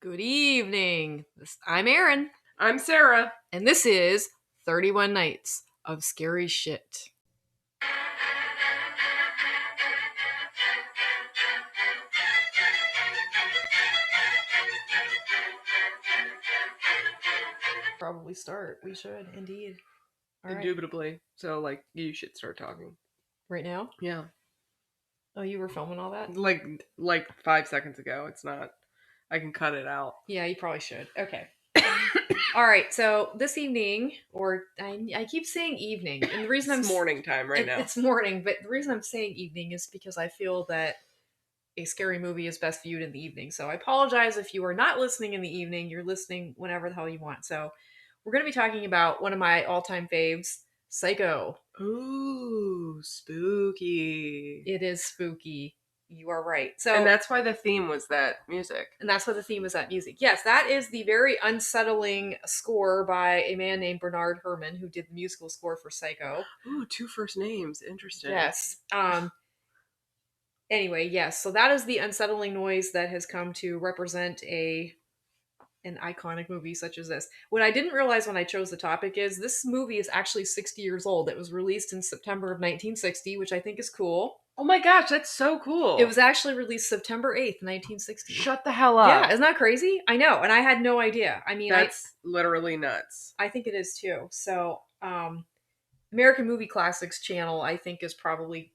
Good evening. I'm Erin, I'm Sarah. and this is 31 Nights of Scary Shit. Probably start. We should, indeed. All right. Indubitably. So, you should start talking. Right now? Yeah. Oh, you were filming all that? Like 5 seconds ago. It's not. I can cut it out. Yeah, you probably should. Okay. All right, so this evening, or I keep saying evening, and the reason It's morning time right now. It's morning, but the reason I'm saying evening is because I feel that a scary movie is best viewed in the evening. So I apologize if you are not listening in the evening. You're listening whenever the hell you want. So we're going to be talking about one of my all-time faves, Psycho. Ooh, spooky. It is spooky. You are right. So, And that's why the theme was that music. And that's why the theme is that music. Yes, that is the very unsettling score by a man named Bernard Herrmann, who did the musical score for Psycho. Ooh, 2 first names. Interesting. Yes. Anyway, yes. So that is the unsettling noise that has come to represent an iconic movie such as this. What I didn't realize when I chose the topic is this movie is actually 60 years old. It was released in September of 1960, which I think is cool. Oh my gosh, that's so cool. It was actually released September 8th, 1960. Shut the hell up. Yeah, isn't that crazy? I know, and I had no idea. I mean, that's literally nuts. I think it is too. So, American Movie Classics channel, I think, is probably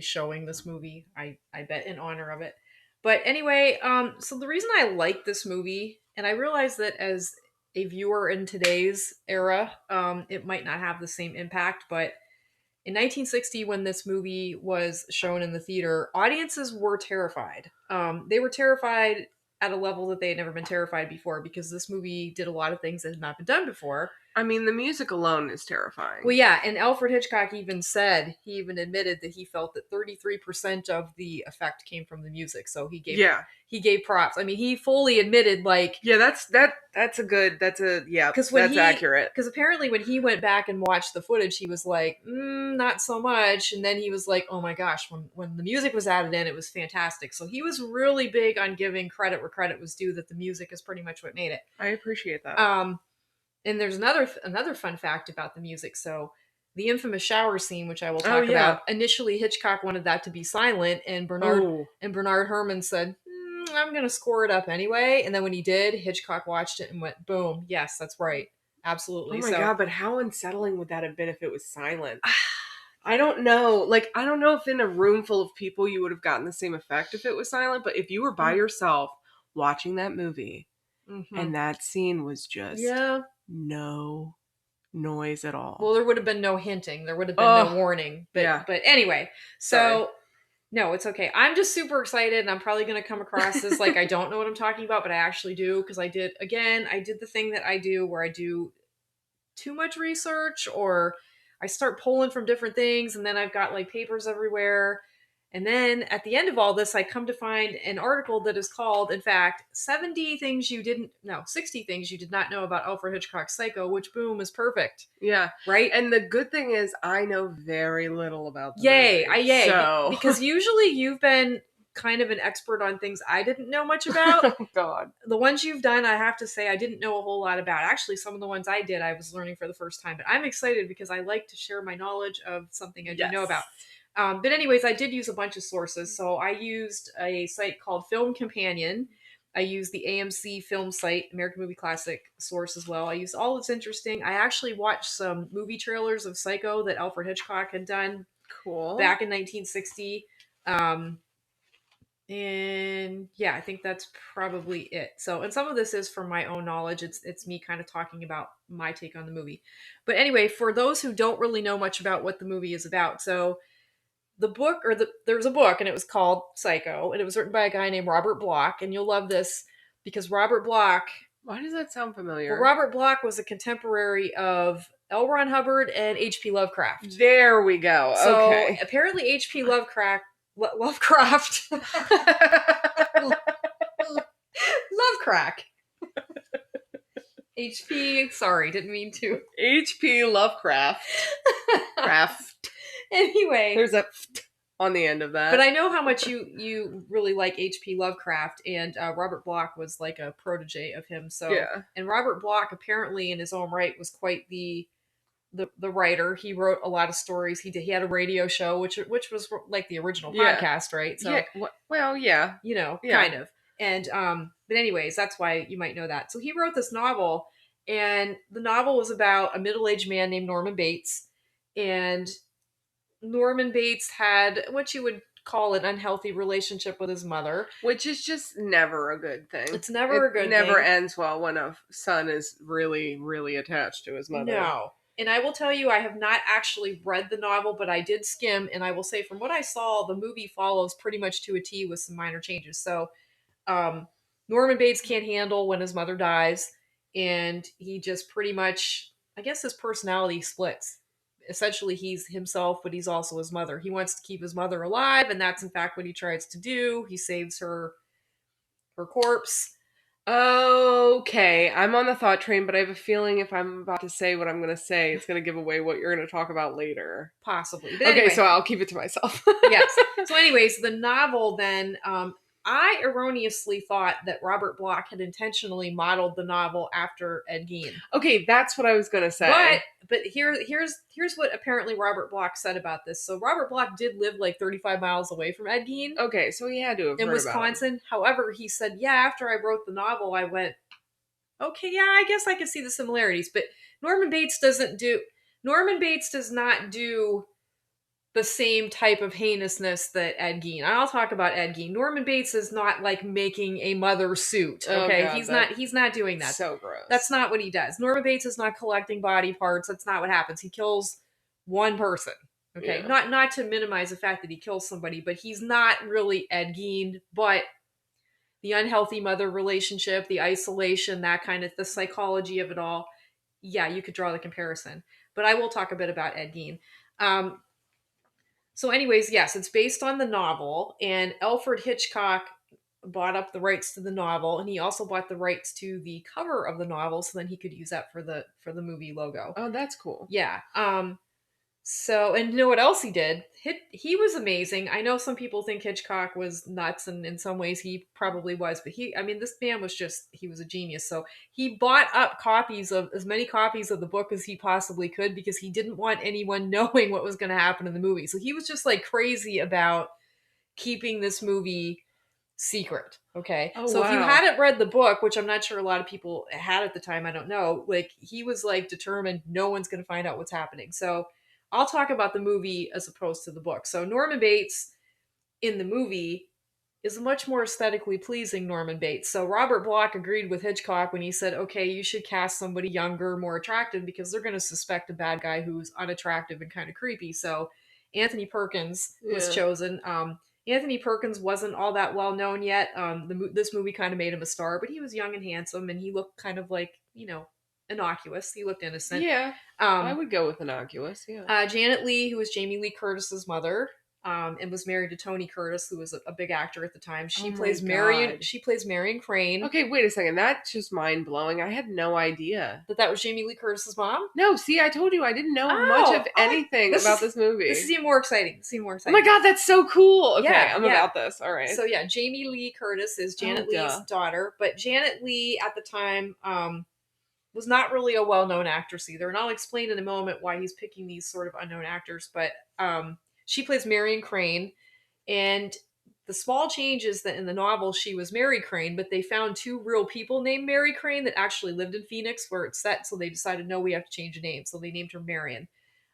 showing this movie. I bet in honor of it. But anyway, so the reason I like this movie, and I realize that as a viewer in today's era, it might not have the same impact, but in 1960, when this movie was shown in the theater, audiences were terrified. They were terrified at a level that they had never been terrified before because this movie did a lot of things that had not been done before. I mean, the music alone is terrifying. Well, yeah, and Alfred Hitchcock he even admitted that he felt that 33% of the effect came from the music. So he gave props. I mean, he fully admitted that's accurate. Because apparently when he went back and watched the footage, he was like, not so much. And then he was like, oh my gosh, when the music was added in, it was fantastic. So he was really big on giving credit where credit was due, that the music is pretty much what made it. I appreciate that. And there's another fun fact about the music. So the infamous shower scene, which I will talk about, initially Hitchcock wanted that to be silent, and Bernard Herrmann said, I'm going to score it up anyway. And then when he did, Hitchcock watched it and went, boom, yes, that's right. Absolutely. Oh my God, but how unsettling would that have been if it was silent? I don't know. I don't know if in a room full of people you would have gotten the same effect if it was silent, but if you were by yourself watching that movie and that scene was just no noise at all. Well, there would have been no hinting. There would have been no warning. But anyway, so... Sorry. No, it's okay. I'm just super excited, and I'm probably going to come across as like I don't know what I'm talking about, but I actually do, because I did the thing that I do where I do too much research, or I start pulling from different things, and then I've got like papers everywhere. And then at the end of all this, I come to find an article that is called, in fact, 60 things you did not know about Alfred Hitchcock's Psycho, which, boom, is perfect. Yeah. Right? And the good thing is I know very little about the movie. Yay. So... Because usually you've been kind of an expert on things I didn't know much about. Oh, God. The ones you've done, I have to say, I didn't know a whole lot about. Actually, some of the ones I did, I was learning for the first time. But I'm excited because I like to share my knowledge of something I didn't know about. But anyways, I did use a bunch of sources. So I used a site called Film Companion. I used the AMC film site, American Movie Classic source as well. I used all that's interesting. I actually watched some movie trailers of Psycho that Alfred Hitchcock had done back in 1960. And yeah, I think that's probably it. So, and some of this is from my own knowledge. It's me kind of talking about my take on the movie. But anyway, for those who don't really know much about what the movie is about, so... there was a book, and it was called Psycho, and it was written by a guy named Robert Bloch, and you'll love this because Robert Bloch... Why does that sound familiar? Well, Robert Bloch was a contemporary of L. Ron Hubbard and H.P. Lovecraft. There we go. So, okay. Apparently H.P. Lovecraft... Lovecraft. H.P. Sorry, didn't mean to. H.P. Lovecraft. Craft. Anyway. There's a... on the end of But that. I know how much you really like H.P. Lovecraft, and Robert Bloch was like a protege of him. So, Yeah. and Robert Bloch apparently, in his own right, was quite the writer. He wrote a lot of stories. He had a radio show, which was like the original Yeah. podcast, right? Yeah. So Well, yeah. Yeah. kind of. And but anyways, that's why you might know that. So he wrote this novel, and the novel was about a middle-aged man named Norman Bates, and Norman Bates had what you would call an unhealthy relationship with his mother. Which is just never a good thing. It's never It a good never thing. ends well when a son is really, really attached to his mother. No. And I will tell you, I have not actually read the novel, but I did skim, and I will say from what I saw, the movie follows pretty much to a T with some minor changes. So, um, Norman Bates can't handle when his mother dies, and he just pretty much, I guess his personality splits. Essentially, he's himself, but he's also his mother. He wants to keep his mother alive, and that's in fact what he tries to do. He saves her corpse. Okay, I'm on the thought train, but I have a feeling if I'm about to say what I'm going to say, it's going to give away what you're going to talk about later. Possibly. But Okay, anyway, so I'll keep it to myself. yes. So, anyways, the novel then, I erroneously thought that Robert Bloch had intentionally modeled the novel after Ed Gein. Okay, that's what I was going to say. But here's what apparently Robert Bloch said about this. So Robert Bloch did live like 35 miles away from Ed Gein Okay, so he had to have in heard Wisconsin. about him. However, he said, yeah, after I wrote the novel, I went, okay, yeah, I guess I could see the similarities. But Norman Bates does not do the same type of heinousness that Ed Gein. I'll talk about Ed Gein. Norman Bates is not like making a mother suit. Okay, God, he's not doing that. So gross. That's not what he does. Norman Bates is not collecting body parts. That's not what happens. He kills one person. Okay, Yeah. not to minimize the fact that he kills somebody, but he's not really Ed Gein. But the unhealthy mother relationship, the isolation, that kind of the psychology of it all. Yeah, you could draw the comparison. But I will talk a bit about Ed Gein. So, anyways, yes, it's based on the novel, and Alfred Hitchcock bought up the rights to the novel, and he also bought the rights to the cover of the novel, so then he could use that for the movie logo. Oh, that's cool. Yeah. So, and you know what else he did? He was amazing. I know some people think Hitchcock was nuts, and in some ways he probably was, but I mean, this man was he was a genius. So he bought up as many copies of the book as he possibly could because he didn't want anyone knowing what was going to happen in the movie. So he was just like crazy about keeping this movie secret. Okay. Oh, so if you wow. hadn't read the book, which I'm not sure a lot of people had at the time, I don't know, like he was like determined no one's going to find out what's happening. So I'll talk about the movie as opposed to the book. So Norman Bates in the movie is a much more aesthetically pleasing Norman Bates. So Robert Bloch agreed with Hitchcock when he said, okay, you should cast somebody younger, more attractive, because they're going to suspect a bad guy who's unattractive and kind of creepy. So Anthony Perkins was chosen. Anthony Perkins wasn't all that well known yet. This movie kind of made him a star, but he was young and handsome, and he looked kind of like, innocuous. He looked innocent. Yeah, I would go with innocuous. Yeah. Janet Leigh, who was Jamie Lee Curtis's mother, and was married to Tony Curtis, who was a big actor at the time. She plays Marion. She plays Marion Crane. Okay, wait a second. That's just mind blowing. I had no idea that was Jamie Lee Curtis's mom. No, see, I told you I didn't know much of anything about this movie. This is even more exciting. Oh my god, that's so cool. Okay, yeah, I'm about this. All right. So yeah, Jamie Lee Curtis is Janet Leigh's daughter, but Janet Leigh at the time was not really a well-known actress either, and I'll explain in a moment why he's picking these sort of unknown actors. But she plays Marion Crane, and the small change is that in the novel she was Mary Crane, but they found two real people named Mary Crane that actually lived in Phoenix where it's set, so they decided, no, we have to change the name, so they named her Marion.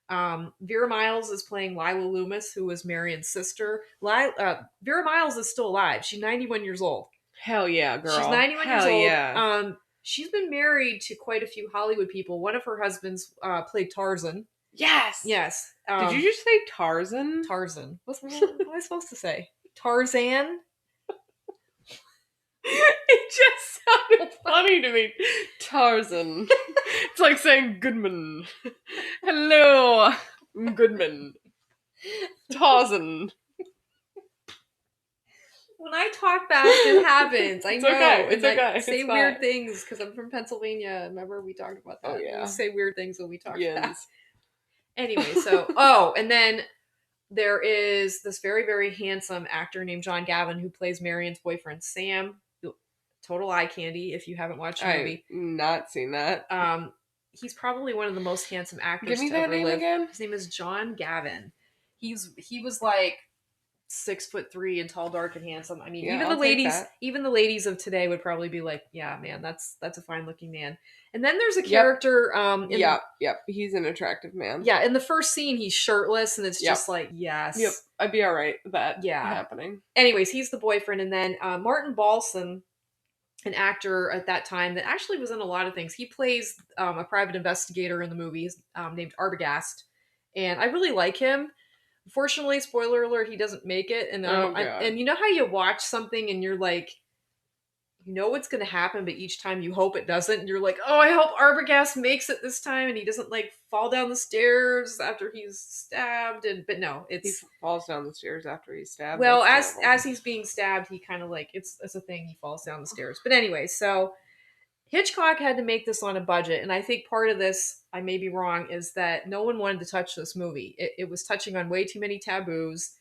Vera Miles is playing Lila Loomis, who was Marion's sister. Vera Miles is still alive. She's 91 years old. Hell yeah, girl. She's 91 years old. Yeah. She's been married to quite a few Hollywood people. One of her husbands played Tarzan. Yes. Yes. Did you just say Tarzan? Tarzan. What am I supposed to say? Tarzan? It just sounded funny to me. Tarzan. It's like saying Goodman. Hello, Goodman. Tarzan. When I talk fast, it happens. I know. Okay. It's okay. I say weird things because I'm from Pennsylvania. Remember we talked about that? Oh, yeah. We say weird things when we talk fast. Anyway, so, and then there is this very, very handsome actor named John Gavin who plays Marion's boyfriend, Sam. Total eye candy if you haven't watched the I've movie. not seen that. He's probably one of the most handsome Give actors me to that ever name live. again. His name is John Gavin. He was like 6'3" and tall, dark, and handsome. I mean, Yeah, I'll take that. even the ladies of today would probably be like, "Yeah, man, that's a fine looking man." And then there's a Yep. character in the Yep. He's an attractive man. yeah in the first scene he's shirtless, and it's Yep. just like yes, Yep. I'd be all right with that yeah. happening. Anyways, he's the boyfriend, and then Martin Balsam, an actor at that time that actually was in a lot of things. He plays a private investigator in the movies named Arbogast, and I really like him. Unfortunately, spoiler alert, he doesn't make it. And Oh god. and you know how you watch something and you're like, you know what's going to happen, but each time you hope it doesn't. And you're like, oh, I hope Arbogast makes it this time, and he doesn't like fall down the stairs after he's stabbed. And but no, He it's falls down the stairs after he's stabbed. well, That's terrible. as he's being stabbed, he kind of like it's a thing. He falls down the stairs. But anyway, so Hitchcock had to make this on a budget, and I think part of this, I may be wrong, is that no one wanted to touch this movie. It was touching on way too many taboos.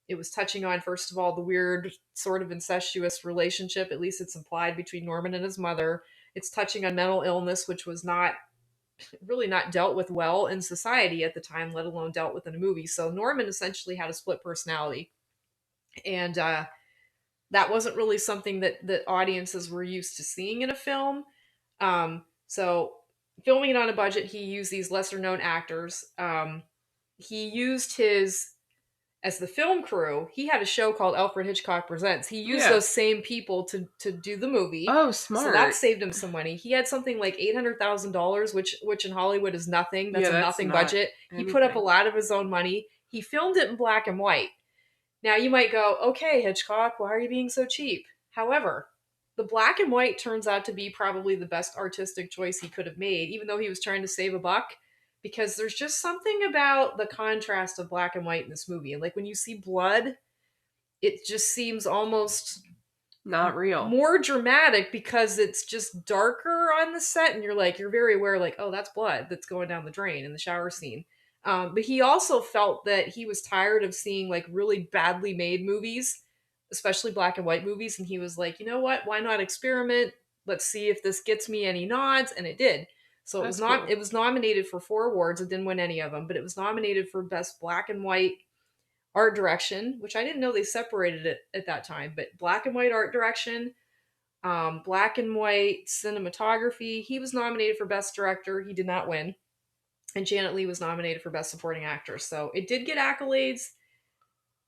It was touching on, first of all, the weird sort of incestuous relationship, at least it's implied, between Norman and his mother. It's touching on mental illness, which was not really not dealt with well in society at the time, let alone dealt with in a movie. So Norman essentially had a split personality, and that wasn't really something that audiences were used to seeing in a film. So filming it on a budget, he used these lesser known actors. He used his as the film crew. He had a show called Alfred Hitchcock Presents. He used those same people to do the movie. Oh, smart. So that saved him some money. He had something like $800,000, which in Hollywood is nothing. That's a nothing budget. He put up a lot of his own money. He filmed it in black and white. Now you might go, okay, Hitchcock, why are you being so cheap? However, the black and white turns out to be probably the best artistic choice he could have made, even though he was trying to save a buck, because there's just something about the contrast of black and white in this movie. And like when you see blood, it just seems almost not real. More dramatic because it's just darker on the set, and you're very aware, like, oh, that's blood that's going down the drain in the shower scene. But he also felt that he was tired of seeing like really badly made movies, especially black and white movies, and he was like, you know what? Why not experiment? Let's see if this gets me any nods, and it did. So That's cool. It was nominated for 4 awards. It didn't win any of them, but it was nominated for best black and white art direction, which I didn't know they separated it at that time. But black and white art direction, black and white cinematography. He was nominated for best director. He did not win. And Janet Leigh was nominated for best supporting actress. So it did get accolades,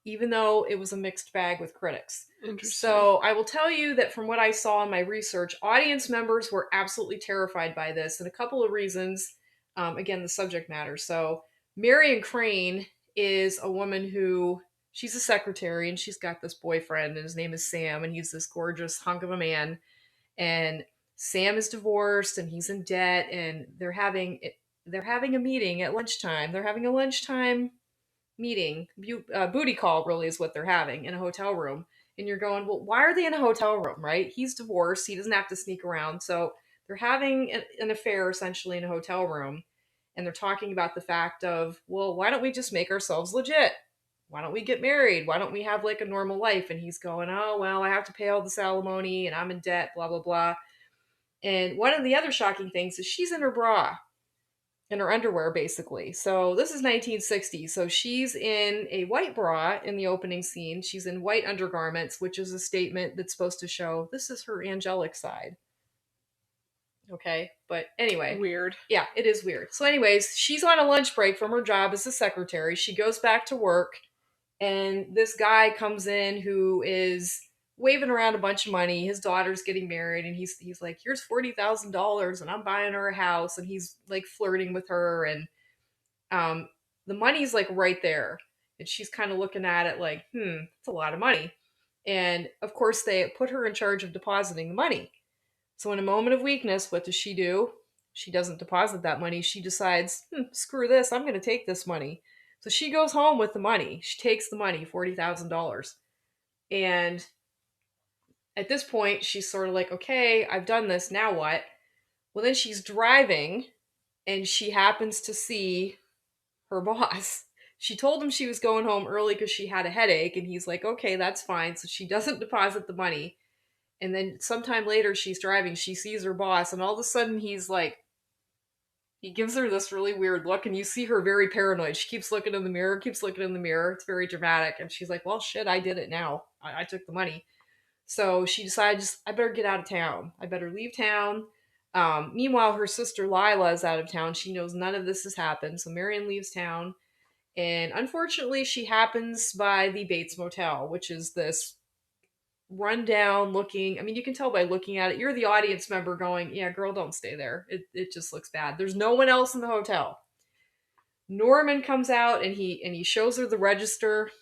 even though it was a mixed bag with critics. Interesting. So I will tell you that from what I saw in my research, audience members were absolutely terrified by this, and a couple of reasons. Again, the subject matter. So Marion Crane is a woman who, she's a secretary, and she's got this boyfriend, and his name is Sam, and he's this gorgeous hunk of a man. And Sam is divorced, and he's in debt, and they're having a meeting at lunchtime. They're having a lunchtime meeting, booty call really is what they're having in a hotel room. And you're going, well, why are they in a hotel room, right? He's divorced. He doesn't have to sneak around. So they're having an affair essentially in a hotel room. And they're talking about the fact of, well, why don't we just make ourselves legit? Why don't we get married? Why don't we have like a normal life? And he's going, oh, well, I have to pay all this alimony and I'm in debt, blah, blah, blah. And one of the other shocking things is she's in her bra, in her underwear, basically. So this is 1960. So she's in a white bra in the opening scene. She's in white undergarments, which is a statement that's supposed to show this is her angelic side. Okay, but anyway. Weird. Yeah, it is weird. So anyways, she's on a lunch break from her job as a secretary. She goes back to work, and this guy comes in who is waving around a bunch of money. His daughter's getting married, and he's like, here's $40,000 and I'm buying her a house, and he's like flirting with her, and the money's like right there. And she's kind of looking at it like, it's a lot of money. And of course they put her in charge of depositing the money. So in a moment of weakness, what does she do? She doesn't deposit that money. She decides, screw this, I'm going to take this money. So she goes home with the money. She takes the money, $40,000. And at this point, she's sort of like, okay, I've done this, now what? Well, then she's driving, and she happens to see her boss. She told him she was going home early because she had a headache, and he's like, okay, that's fine. So she doesn't deposit the money. And then sometime later, she's driving, she sees her boss, and all of a sudden, he's like, he gives her this really weird look, and you see her very paranoid. She keeps looking in the mirror, keeps looking in the mirror. It's very dramatic. And she's like, well, shit, I did it now. I took the money. So she decides, I better get out of town. I better leave town. Meanwhile, her sister Lila is out of town. She knows none of this has happened. So Marion leaves town. And unfortunately, she happens by the Bates Motel, which is this rundown looking. I mean, you can tell by looking at it. You're the audience member going, yeah, girl, don't stay there. It just looks bad. There's no one else in the hotel. Norman comes out and he shows her the register.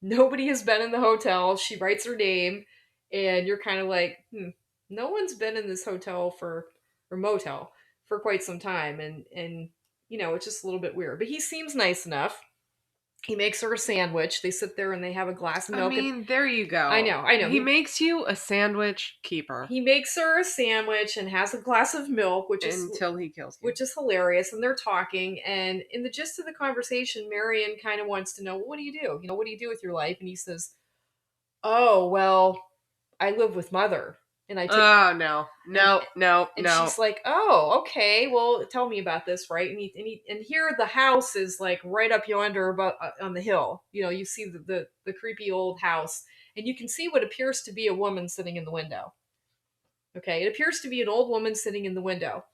Nobody has been in the hotel. She writes her name, and you're kind of like, no one's been in this hotel or motel for quite some time, and it's just a little bit weird. But he seems nice enough. He makes her a sandwich. They sit there and they have a glass of I milk. mean, there you go. I know. He makes you a sandwich keeper. He makes her a sandwich and has a glass of milk, until he kills you. which is hilarious. And they're talking, and in the gist of the conversation, Marion kind of wants to know, well, what do you do? What do you do with your life? And he says, oh, well, I live with mother. And I take, oh, no. and she's like, oh, okay, well, tell me about this, right? And here the house is like right up yonder about on the hill. You see the creepy old house, and you can see what appears to be a woman sitting in the window. Okay, it appears to be an old woman sitting in the window.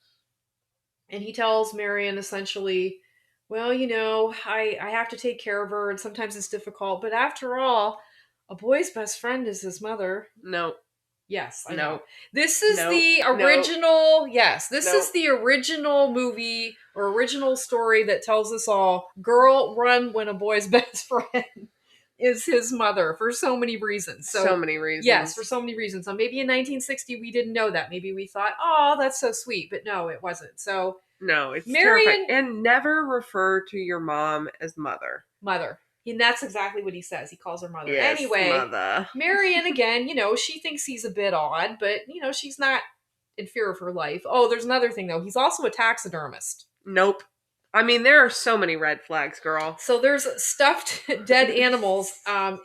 And he tells Marion essentially, well, I have to take care of her, and sometimes it's difficult, but after all, a boy's best friend is his mother. No. Yes, I No. know. This is No. the No. original, yes, this No. is the original movie or original story that tells us all, girl, run when a boy's best friend is his mother for so many reasons. So many reasons. Yes, for so many reasons. So maybe in 1960 we didn't know that. Maybe we thought, oh, that's so sweet. But no, it wasn't. So no, it's Marion, terrifying. And never refer to your mom as mother. Mother. And that's exactly what he says. He calls her mother. Yes, anyway, mother. Marion, again, she thinks he's a bit odd, but, she's not in fear of her life. Oh, there's another thing, though. He's also a taxidermist. Nope. I mean, there are so many red flags, girl. So there's stuffed dead animals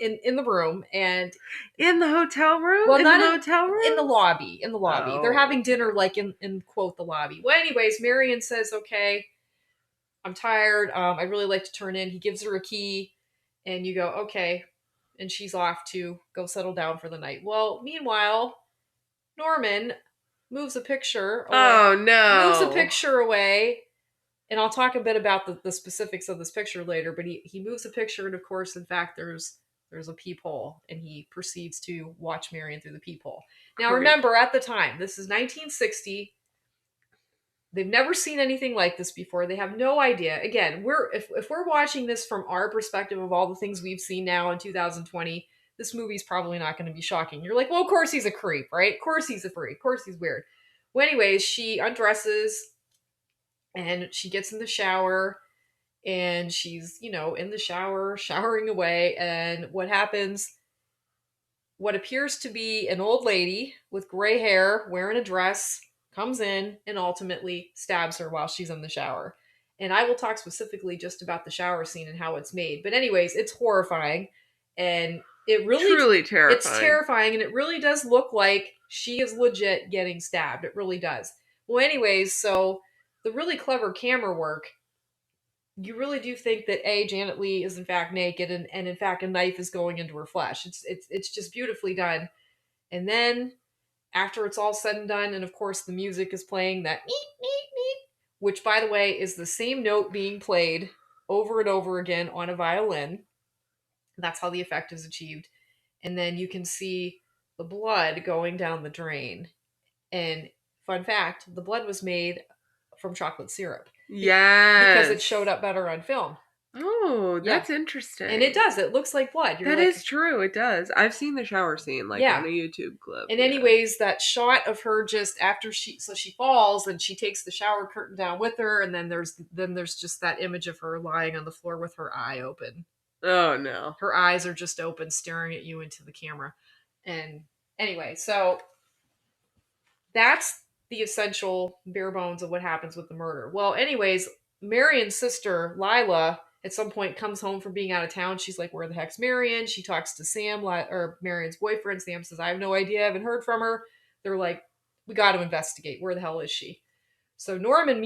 in the room, and in the hotel room. Well, not in the hotel room. In the lobby. In the lobby, Oh. They're having dinner, like in quote the lobby. Well, anyways, Marion says, "Okay, I'm tired. I really like to turn in." He gives her a key, and you go, "Okay," and she's off to go settle down for the night. Well, meanwhile, Norman moves a picture. Oh no! Moves a picture away. And I'll talk a bit about the specifics of this picture later, but he moves a picture, and of course, in fact, there's a peephole, and he proceeds to watch Marion through the peephole. Now, remember, at the time, this is 1960. They've never seen anything like this before. They have no idea. Again, if we're watching this from our perspective of all the things we've seen now in 2020, this movie's probably not going to be shocking. You're like, well, of course he's a creep, right? Of course he's a freak. Of course he's weird. Well, anyways, she undresses, and she gets in the shower, and she's, in the shower, showering away. And what happens, what appears to be an old lady with gray hair wearing a dress comes in and ultimately stabs her while she's in the shower. And I will talk specifically just about the shower scene and how it's made. But anyways, it's horrifying. And it really... Truly terrifying. It's terrifying, and it really does look like she is legit getting stabbed. It really does. Well, anyways, so the really clever camera work, you really do think that Janet Leigh is in fact naked, and in fact a knife is going into her flesh. It's just beautifully done. And then after it's all said and done, and of course the music is playing that meep, meep, meep, which by the way is the same note being played over and over again on a violin. That's how the effect is achieved. And then you can see the blood going down the drain. And fun fact, the blood was made from chocolate syrup. Yes. Because it showed up better on film. Oh, that's interesting. And it does. It looks like blood. That is true. It does. I've seen the shower scene, on a YouTube clip. And anyways, that shot of her just after she falls, and she takes the shower curtain down with her, and then there's just that image of her lying on the floor with her eye open. Oh no. Her eyes are just open, staring at you into the camera. And anyway, so that's the essential bare bones of what happens with the murder. Well, anyways, Marion's sister, Lila, at some point comes home from being out of town. She's like, where the heck's Marion? She talks to Sam, or Marion's boyfriend. Sam says, I have no idea. I haven't heard from her. They're like, we got to investigate. Where the hell is she? So Norman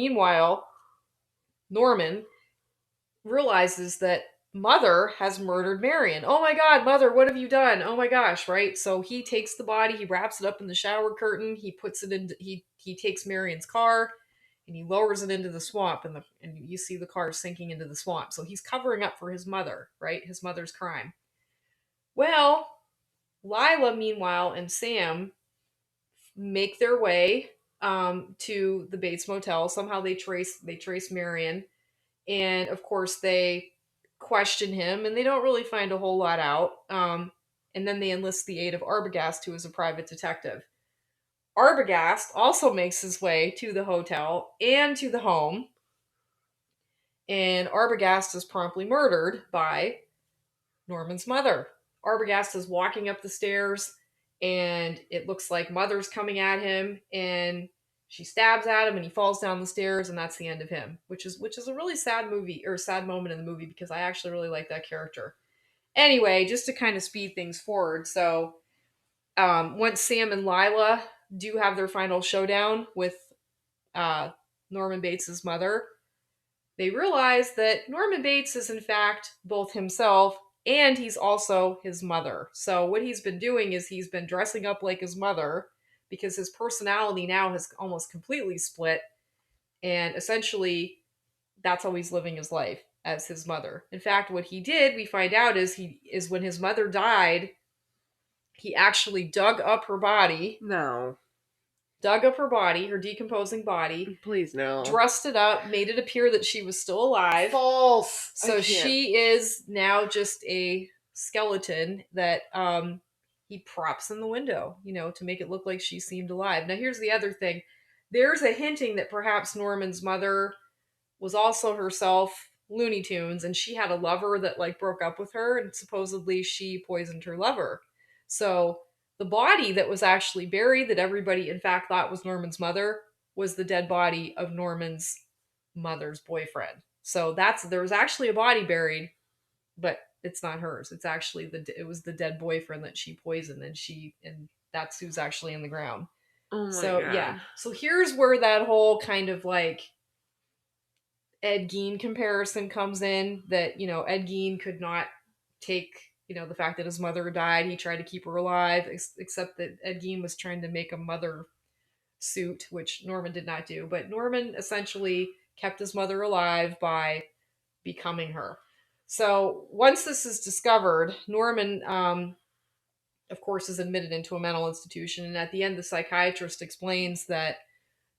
realizes that Mother has murdered Marion. Oh my God, Mother, what have you done? Oh my gosh, right? So he takes the body, he wraps it up in the shower curtain, he puts it in, he takes Marion's car, and he lowers it into the swamp, and you see the car sinking into the swamp. So he's covering up for his mother, right? His mother's crime. Well, Lila, meanwhile, and Sam make their way to the Bates Motel. Somehow they trace Marion, and of course they question him, and they don't really find a whole lot out. And then they enlist the aid of Arbogast, who is a private detective. Arbogast also makes his way to the hotel and to the home, and Arbogast is promptly murdered by Norman's mother. Arbogast is walking up the stairs, and it looks like Mother's coming at him, and she stabs at him, and he falls down the stairs, and that's the end of him. Which is a really sad movie, or a sad moment in the movie, because I actually really like that character. Anyway, just to kind of speed things forward, so once Sam and Lila do have their final showdown with uh, Norman Bates's mother, they realize that Norman Bates is in fact both himself and he's also his mother. So what he's been doing is he's been dressing up like his mother because his personality now has almost completely split, and essentially that's how he's living his life, as his mother. In fact, what he did, we find out, is when his mother died, he actually No. dug up her body, her decomposing body, Please no. dressed it up, made it appear that she was still alive. False. So she is now just a skeleton that he props in the window, to make it look like she seemed alive. Now here's the other thing. There's a hinting that perhaps Norman's mother was also herself Looney Tunes, and she had a lover that like broke up with her, and supposedly she poisoned her lover. So the body that was actually buried, that everybody in fact thought was Norman's mother, was the dead body of Norman's mother's boyfriend. So there was actually a body buried, but it's not hers. It was the dead boyfriend that she poisoned, and that's who's actually in the ground. Oh my So God. yeah. So here's where that whole kind of like Ed Gein comparison comes in, that Ed Gein could not take the fact that his mother died. He tried to keep her alive, except that Ed Gein was trying to make a mother suit, which Norman did not do. But Norman essentially kept his mother alive by becoming her. So once this is discovered, Norman, of course, is admitted into a mental institution. And at the end, the psychiatrist explains that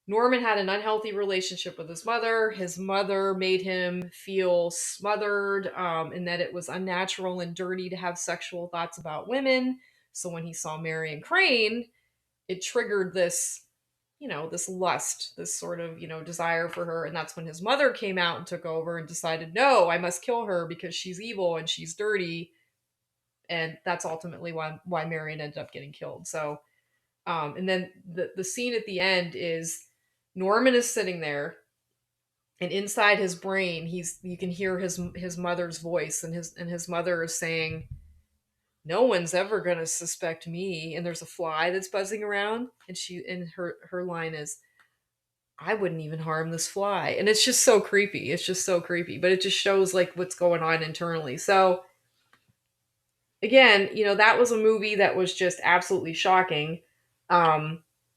Norman had an unhealthy relationship with his mother. His mother made him feel smothered, and that it was unnatural and dirty to have sexual thoughts about women. So when he saw Marion Crane, it triggered this lust, this sort of, desire for her. And that's when his mother came out and took over and decided, no, I must kill her because she's evil and she's dirty. And that's ultimately why Marion ended up getting killed. So, and then the scene at the end is Norman is sitting there, and inside his brain, you can hear his mother's voice, and his mother is saying, no one's ever gonna suspect me. And there's a fly that's buzzing around, and her line is, I wouldn't even harm this fly. And it's just so creepy. It's just so creepy. But it just shows like what's going on internally. So again, that was a movie that was just absolutely shocking.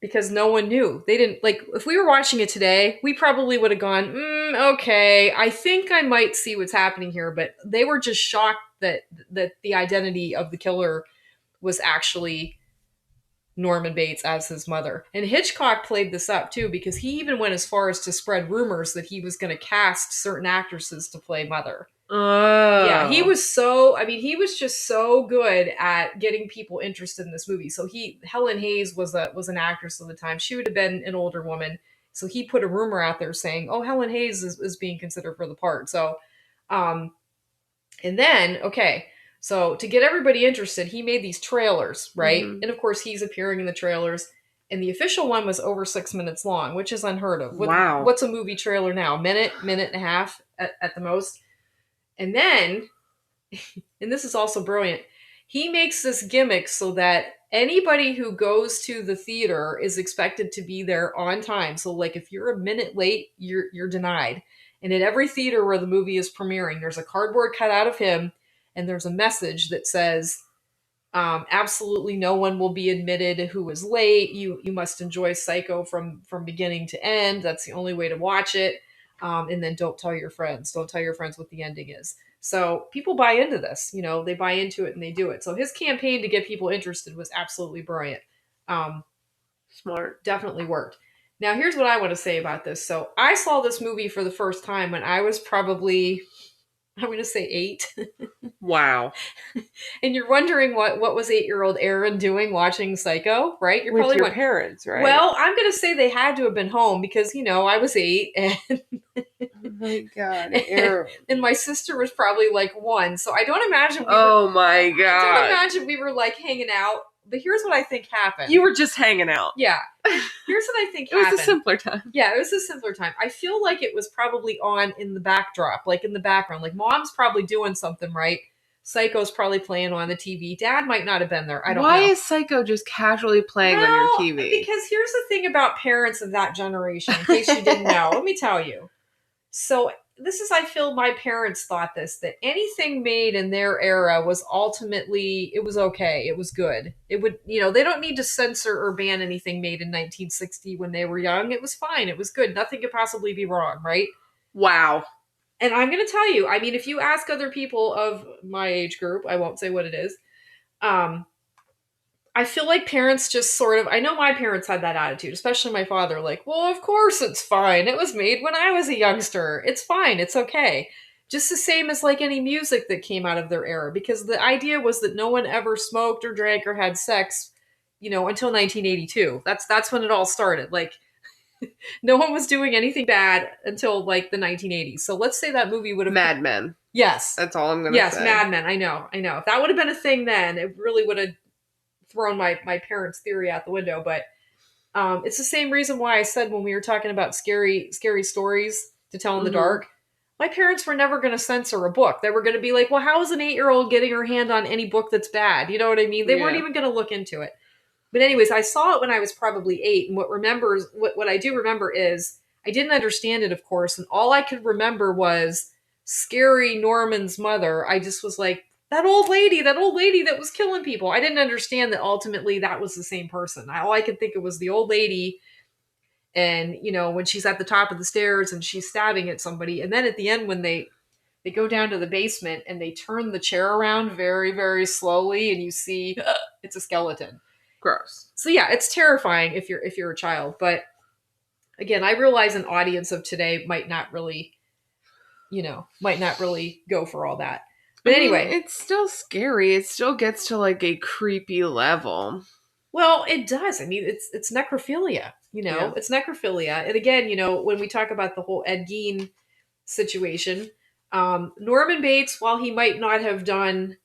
Because no one knew. They didn't, like, if we were watching it today, we probably would have gone, okay, I think I might see what's happening here. But they were just shocked that the identity of the killer was actually Norman Bates as his mother. And Hitchcock played this up too, because he even went as far as to spread rumors that he was going to cast certain actresses to play Mother. Oh. Yeah, he was just so good at getting people interested in this movie. So Helen Hayes was an actress at the time. She would have been an older woman. So he put a rumor out there saying, oh, Helen Hayes is being considered for the part. So, and then, okay, so to get everybody interested, he made these trailers, right? Mhm. And of course, he's appearing in the trailers. And the official one was over 6 minutes long, which is unheard of. Wow. What's a movie trailer now? Minute and a half at the most. And then, and this is also brilliant, he makes this gimmick so that anybody who goes to the theater is expected to be there on time. So like if you're a minute late, you're denied. And at every theater where the movie is premiering, there's a cardboard cutout of him and there's a message that says, absolutely no one will be admitted who is late. You must enjoy Psycho from beginning to end. That's the only way to watch it. And then don't tell your friends. Don't tell your friends what the ending is. So people buy into this. You know, they buy into it and they do it. So his campaign to get people interested was absolutely brilliant. Um, Smart. Definitely worked. Now here's what I want to say about this. So I saw this movie for the first time when I was probably, I'm going to say 8. Wow. And you're wondering what was 8-year-old Aaron doing watching Psycho, right? You're With probably your wondering. parents, right? Well, I'm going to say they had to have been home because, I was 8 and oh my God, Aaron. and my sister was probably like 1. So I don't imagine Oh my God. I don't imagine we were like hanging out. But here's what I think happened. You were just hanging out. Yeah. Here's what I think It happened. was a simpler time. Yeah, it was a simpler time. I feel like it was probably on in the backdrop, like in the background. Like mom's probably doing something, right? Psycho's probably playing on the TV. Dad might not have been there. I don't know. Why is Psycho just casually playing on your TV? Because here's the thing about parents of that generation, in case you didn't know. Let me tell you. So this is, I feel my parents thought this, that anything made in their era was ultimately, it was okay. It was good. It would, they don't need to censor or ban anything made in 1960 when they were young. It was fine. It was good. Nothing could possibly be wrong, right? Wow. And I'm going to tell you, I mean, if you ask other people of my age group, I won't say what it is, I feel like parents just sort of, I know my parents had that attitude, especially my father, like, well, of course it's fine. It was made when I was a youngster. It's fine. It's okay. Just the same as like any music that came out of their era, because the idea was that no one ever smoked or drank or had sex, until 1982. That's when it all started. Like, no one was doing anything bad until like the 1980s. So let's say that movie would have Mad Men. Yes. That's all I'm going to say. Yes, Mad Men. I know. If that would have been a thing then, it really would have thrown my parents' theory out the window. But it's the same reason why I said when we were talking about scary stories to tell in the dark, my parents were never going to censor a book. They were going to be like, well, how is an 8-year-old getting her hand on any book that's bad? You know what I mean? They weren't even going to look into it. But anyways, I saw it when I was probably 8. And what I do remember is I didn't understand it, of course. And all I could remember was scary Norman's mother. I just was like, that old lady that was killing people. I didn't understand that ultimately that was the same person. All I could think of was the old lady. And, when she's at the top of the stairs and she's stabbing at somebody. And then at the end, when they go down to the basement and they turn the chair around very, very slowly and you see it's a skeleton. Gross. So yeah, it's terrifying if you're a child. But again, I realize an audience of today might not really go for all that. But anyway, it's still scary. It still gets to like a creepy level. Well, it does. I mean, it's necrophilia. Yeah. It's necrophilia. And again, when we talk about the whole Ed Gein situation, Norman Bates, while he might not have done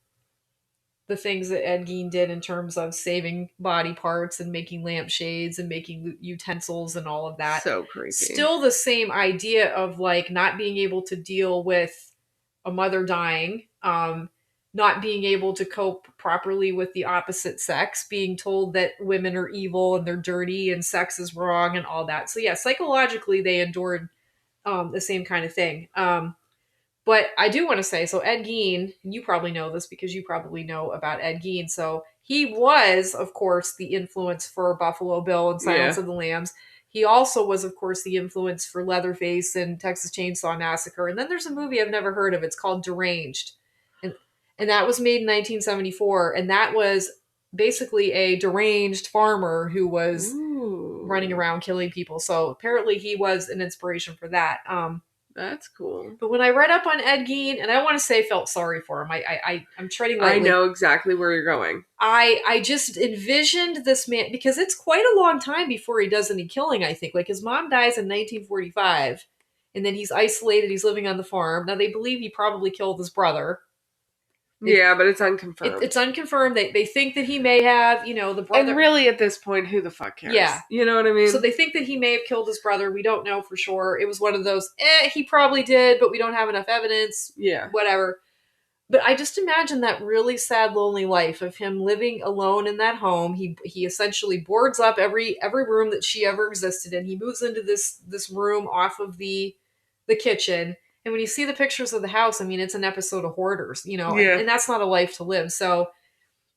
the things that Ed Gein did in terms of saving body parts and making lampshades and making utensils and all of that, so creepy. Still the same idea of like not being able to deal with a mother dying, not being able to cope properly with the opposite sex, being told that women are evil and they're dirty and sex is wrong and all that. So yeah, psychologically they endured the same kind of thing. But I do want to say, so Ed Gein, you probably know this because you probably know about Ed Gein. So he was, of course, the influence for Buffalo Bill and Silence of the Lambs. He also was, of course, the influence for Leatherface and Texas Chainsaw Massacre. And then there's a movie I've never heard of. It's called Deranged. And that was made in 1974. And that was basically a deranged farmer who was running around killing people. So apparently he was an inspiration for that. That's cool. But when I read up on Ed Gein, and I want to say felt sorry for him. I'm treading lightly. I know exactly where you're going. I just envisioned this man, because it's quite a long time before he does any killing, I think. Like his mom dies in 1945, and then he's isolated, he's living on the farm. Now they believe he probably killed his brother. Yeah, but it's unconfirmed. It's unconfirmed. They think that he may have, the brother. And really, at this point, who the fuck cares? Yeah. You know what I mean? So they think that he may have killed his brother. We don't know for sure. It was one of those, he probably did, but we don't have enough evidence. Yeah. Whatever. But I just imagine that really sad, lonely life of him living alone in that home. He essentially boards up every room that she ever existed in. He moves into this room off of the kitchen. And when you see the pictures of the house, I mean, it's an episode of Hoarders, Yeah. and that's not a life to live. So,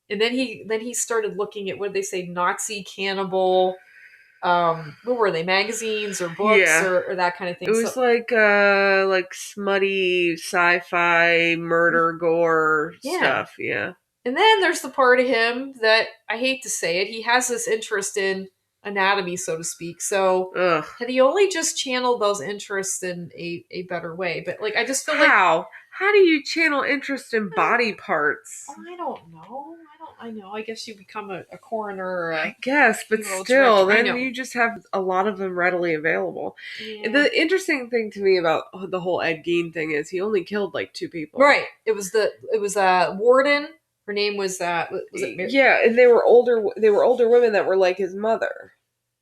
and then he started looking at, what did they say, Nazi cannibal, what were they, magazines or books, Yeah. or that kind of thing. It was like smutty sci-fi murder gore stuff. Yeah. And then there's the part of him that, I hate to say it, he has this interest in anatomy, so to speak. So Ugh. had he only just channeled those interests in a better way? But like, I just feel How do you channel interest in body parts? I don't know. I know. I guess you become a coroner or I guess, but still, then you just have a lot of them readily available. Yeah. The interesting thing to me about the whole Ed Gein thing is he only killed like 2 people. Right. It was Warden. Her name was it Mary? Yeah, and they were older women that were like his mother.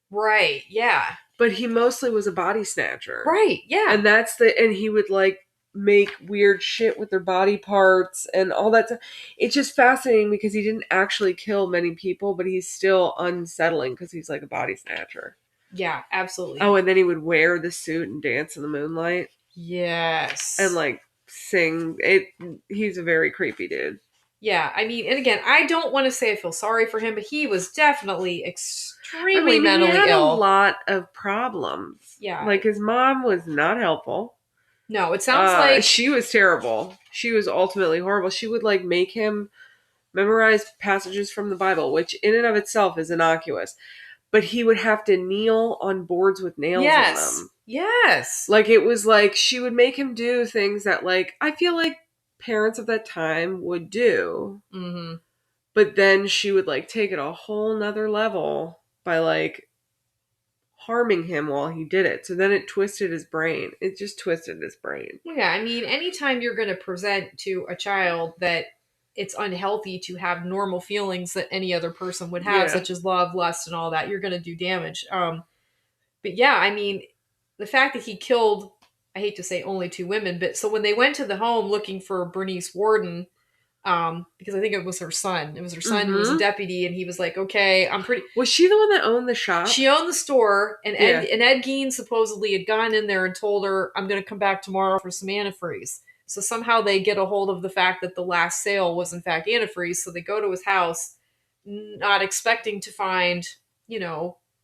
Right. Yeah. But he mostly was a body snatcher. Right. Yeah. And he would like make weird shit with their body parts and all that stuff. It's just fascinating because he didn't actually kill many people, but he's still unsettling because he's like a body snatcher. Yeah, absolutely. Oh, and then he would wear the suit and dance in the moonlight. Yes. And like sing. He's a very creepy dude. Yeah, I mean, and again, I don't want to say I feel sorry for him, but he was definitely extremely mentally ill. He had a lot of problems. Yeah. Like his mom was not helpful. No, it sounds like she was terrible. She was ultimately horrible. She would like make him memorize passages from the Bible, which in and of itself is innocuous. But he would have to kneel on boards with nails on them. Yes. Like it was like she would make him do things that like I feel like parents of that time would do. Mm-hmm. But then she would like take it a whole nother level by like harming him while he did it. So then it twisted his brain. It just twisted his brain. Yeah, I mean, anytime you're going to present to a child that it's unhealthy to have normal feelings that any other person would have, such as love, lust, and all that, you're going to do damage. But yeah, I mean, the fact that he killed, I hate to say only 2 women, but so when they went to the home looking for Bernice Warden, because I think it was her son. It was her son who was a deputy, and he was like, "Okay, I'm pretty." Was she the one that owned the shop? She owned the store, and Ed Gein supposedly had gone in there and told her, "I'm going to come back tomorrow for some antifreeze." So somehow they get a hold of the fact that the last sale was in fact antifreeze. So they go to his house, not expecting to find,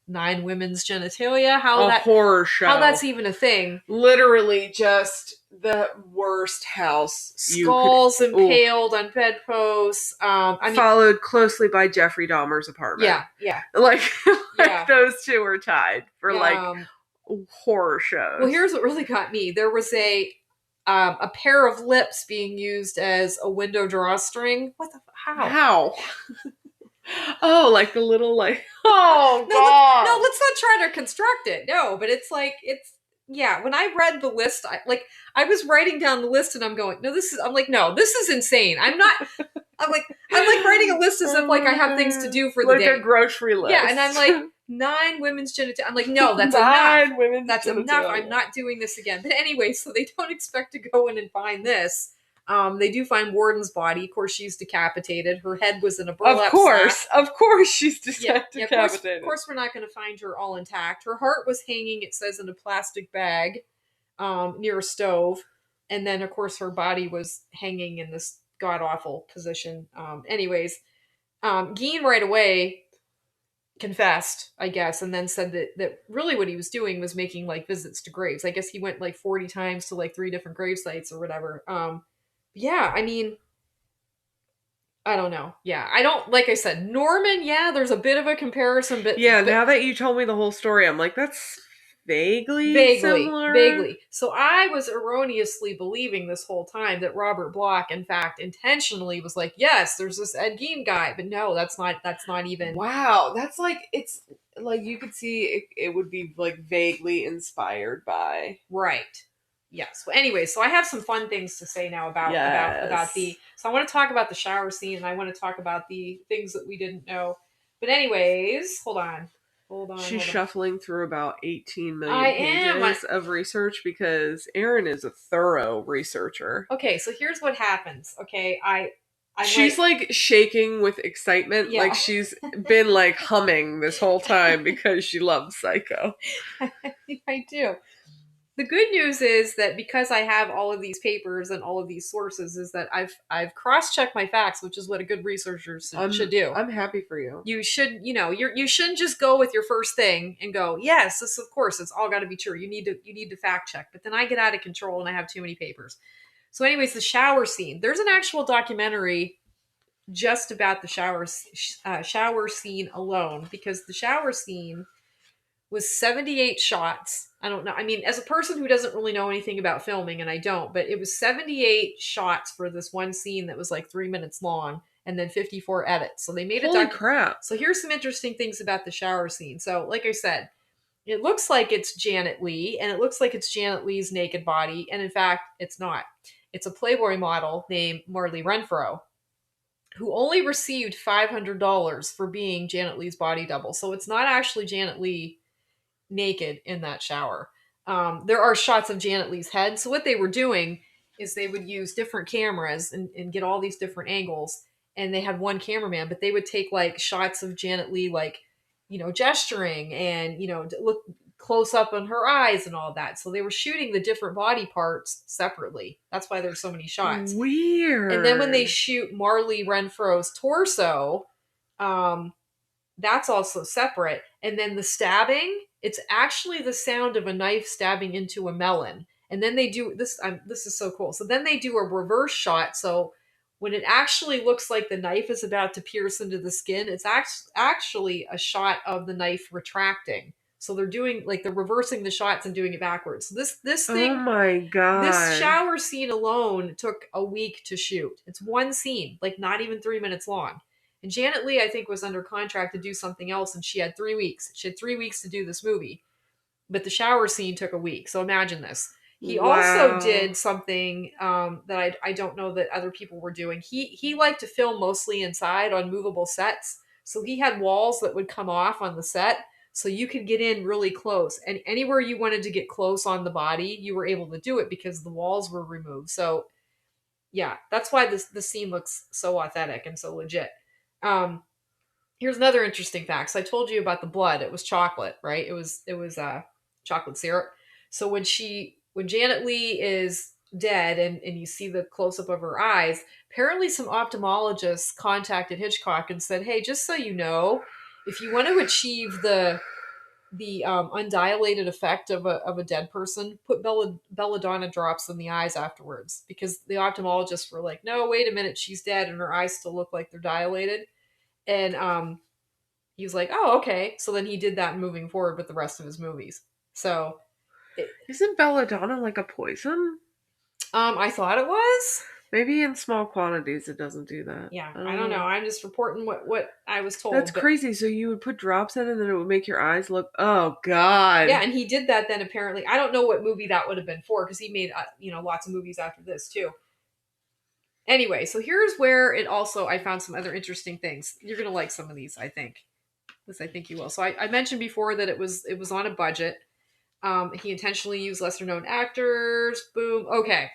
9 women's genitalia. Horror show. How that's even a thing. Literally just the worst house. Skulls impaled on bedposts. Followed closely by Jeffrey Dahmer's apartment. Yeah. Like those 2 were tied for horror shows. Well, here's what really got me. There was a pair of lips being used as a window drawstring. What the? How? Oh, like the little like. Oh God! No, let's not try to construct it. No, but it's yeah. When I read the list, I was writing down the list, and I'm going, no, this is insane. I'm like writing a list as if like I have things to do for the day, like a grocery list. Yeah, and I'm like 9 women's genitalia. I'm like, no, that's enough. That's enough. I'm not doing this again. But anyway, so they don't expect to go in and find this. They do find Warden's body. Of course, she's decapitated. Her head was in a burlap sack. Of course, she's decapitated. Of course, we're not going to find her all intact. Her heart was hanging, it says, in a plastic bag near a stove. And then, of course, her body was hanging in this god-awful position. Anyways, Gein right away confessed, I guess, and then said that really what he was doing was making like visits to graves. I guess he went like 40 times to like 3 different grave sites or whatever. Yeah, I mean, I don't know. Yeah, I don't, like I said, Norman, yeah, there's a bit of a comparison, but now that you told me the whole story, I'm like, that's vaguely similar. Vaguely. So I was erroneously believing this whole time that Robert Bloch, in fact, intentionally was like, yes, there's this Ed Gein guy, but no, that's not even. Wow, that's like, it's like you could see it would be like vaguely inspired by. Right. Yes. Well, anyway, so I have some fun things to say now about the. Yes. So I want to talk about the shower scene, and I want to talk about the things that we didn't know. But anyways, She's hold on. shuffling through about 18 I million am. pages of research because Erin is a thorough researcher. Okay, so here's what happens. Okay, I'm She's like shaking with excitement, like yeah. she's been like humming this whole time because she loves Psycho. I do. The good news is that because I have all of these papers and all of these sources, is that I've cross checked my facts, which is what a good researcher should do. I'm happy for you. You should, you shouldn't just go with your first thing and go, yes, this of course it's all got to be true. You need to fact check. But then I get out of control and I have too many papers. So, anyways, the shower scene. There's an actual documentary just about the shower scene alone, because the shower scene was 78 shots. I don't know. I mean, as a person who doesn't really know anything about filming, and I don't, but it was 78 shots for this one scene that was like 3 minutes long, and then 54 edits. So they made a Holy crap. So here's some interesting things about the shower scene. So, like I said, it looks like it's Janet Leigh, and it looks like it's Janet Leigh's naked body, and in fact, it's not. It's a Playboy model named Marley Renfro, who only received $500 for being Janet Leigh's body double. So it's not actually Janet Leigh naked in that shower. There are shots of Janet Leigh's head. So what they were doing is they would use different cameras and get all these different angles. And they had one cameraman, but they would take like shots of Janet Leigh, like, gesturing and, look close up on her eyes and all that. So they were shooting the different body parts separately. That's why there's so many shots. Weird. And then when they shoot Marley Renfro's torso, that's also separate. And then the stabbing, it's actually the sound of a knife stabbing into a melon. And then they do this. This is so cool. So then they do a reverse shot. So when it actually looks like the knife is about to pierce into the skin, it's actually a shot of the knife retracting. So they're reversing the shots and doing it backwards. So this thing, oh my god, this shower scene alone took a week to shoot. It's one scene, like not even 3 minutes long. And Janet Leigh, I think, was under contract to do something else, and she had 3 weeks. She had 3 weeks to do this movie, but the shower scene took a week. So imagine this. He also did something that I don't know that other people were doing. He liked to film mostly inside on movable sets, so he had walls that would come off on the set, so you could get in really close. And anywhere you wanted to get close on the body, you were able to do it because the walls were removed. So yeah, that's why the scene looks so authentic and so legit. Um, Here's another interesting fact. So I told you about the blood. It was chocolate, right? It was chocolate syrup. So when Janet Leigh is dead and you see the close up of her eyes, apparently some ophthalmologists contacted Hitchcock and said, "Hey, just so you know, if you want to achieve the undilated effect of a dead person, put belladonna drops in the eyes afterwards," because the ophthalmologists were like, "No, wait a minute, she's dead and her eyes still look like they're dilated." And he was like, "Oh, okay." So then he did that moving forward with the rest of his movies. So, isn't belladonna like a poison? I thought it was. Maybe in small quantities it doesn't do that. Yeah, I don't know. I'm just reporting what I was told. That's crazy. So you would put drops in and then it would make your eyes look. Oh god. Yeah, and he did that then. Apparently, I don't know what movie that would have been for because he made lots of movies after this too. Anyway, so here's where it also I found some other interesting things. You're gonna like some of these, I think. This I think you will. So I mentioned before that it was on a budget. He intentionally used lesser known actors. Boom. Okay.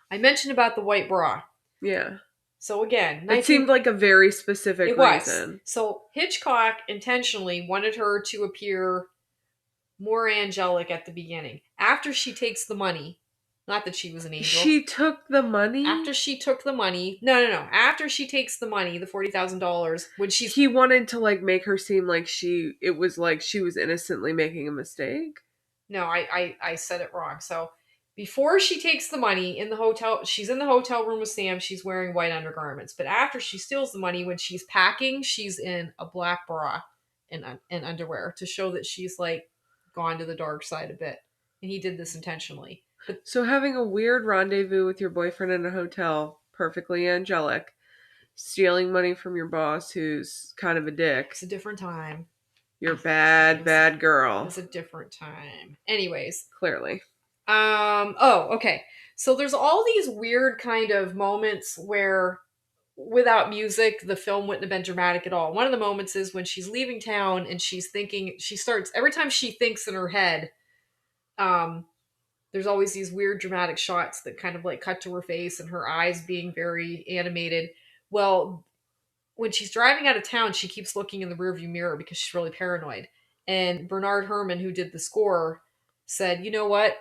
I mentioned about the white bra. Yeah. So again, It seemed like a very specific reason. So Hitchcock intentionally wanted her to appear more angelic at the beginning. After she takes the money, not that she was an angel. She took the money? After she took the money. No. After she takes the money, the $40,000, when she's he wanted to like make her seem like it was like she was innocently making a mistake. No, I said it wrong. So before she takes the money in the hotel, she's in the hotel room with Sam. She's wearing white undergarments. But after she steals the money, when she's packing, she's in a black bra and underwear to show that she's like gone to the dark side a bit. And he did this intentionally. But, so having a weird rendezvous with your boyfriend in a hotel, perfectly angelic, stealing money from your boss who's kind of a dick. It's a different time. You're bad girl. It's a different time. Anyways. Clearly. Oh, okay. So there's all these weird kind of moments where without music, the film wouldn't have been dramatic at all. One of the moments is when she's leaving town and she's thinking, she starts, every time she thinks in her head, um, there's always these weird dramatic shots that kind of like cut to her face and her eyes being very animated. Well, when she's driving out of town, she keeps looking in the rearview mirror because she's really paranoid. And Bernard Herrmann, who did the score, said, "You know what?